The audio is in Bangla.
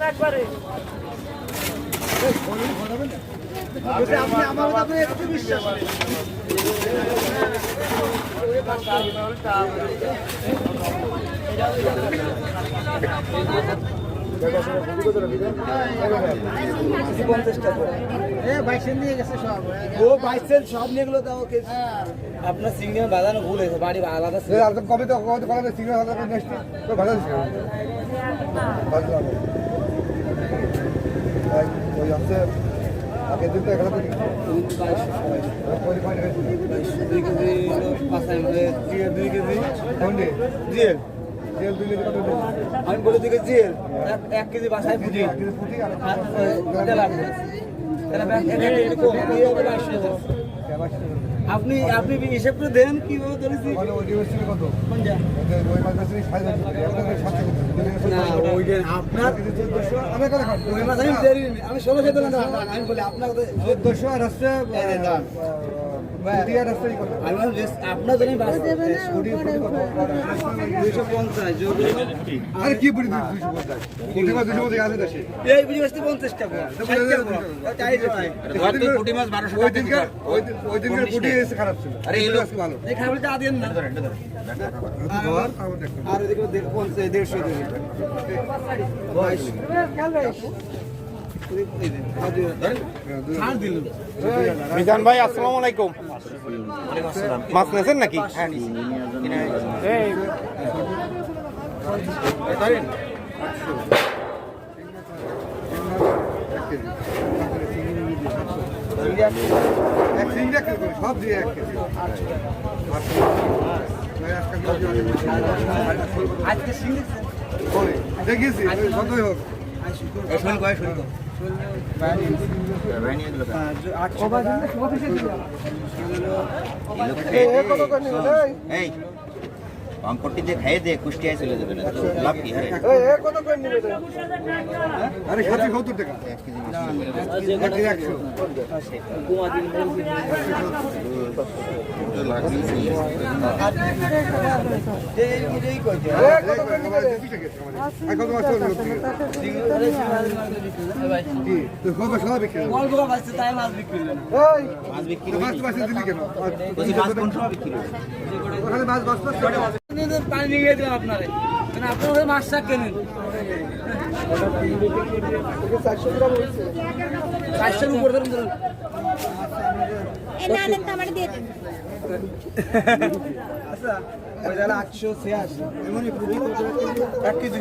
একবারে আপনি একটু বিশ্বাস আপনার সিঙ্গেল বাজানো ভুল হয়েছে বাড়ি আলাদা কবে তো সিঙ্গেল আগের দিন তো এখানে 2 KG 2 KG GL GL 2 KG আমি বলে দিকে জিএল 1 কেজি বাসায় পুঁটি আপনি আপনি হিসেব করে দেন কিভাবে ধরেছি আমি 16 খেতে আমি বলি আপনার 1400 আর হচ্ছে আপনার জন্য 250 আরে কি পুরি 250 এই পুরি 50 টাকা পুটি মাছ 1200 টাকা ওই দিনকার পুটি এসে খারাপ ছিল আরে এই লোক ভালো এই খারাপ যা দেন না আর এদিকে 150 মিজান ভাই আসসালামু আলাইকুম মাছ নেছেন নাকি সব দিয়ে আজকে দেখিয়েছি কতই হোক অঙ্কটি দিয়ে খাইয়ে দিয়ে কুষ্টিয়ায় চলে যাবে না লাভ কি হয় আরে 70 টাকা পানি নিয়ে দিলাম আপনারে আপনার মাছ শাক কেনেন 400 উপর ধরুন আচ্ছা ওই যারা 886 এমনই পুরি 1 কেজি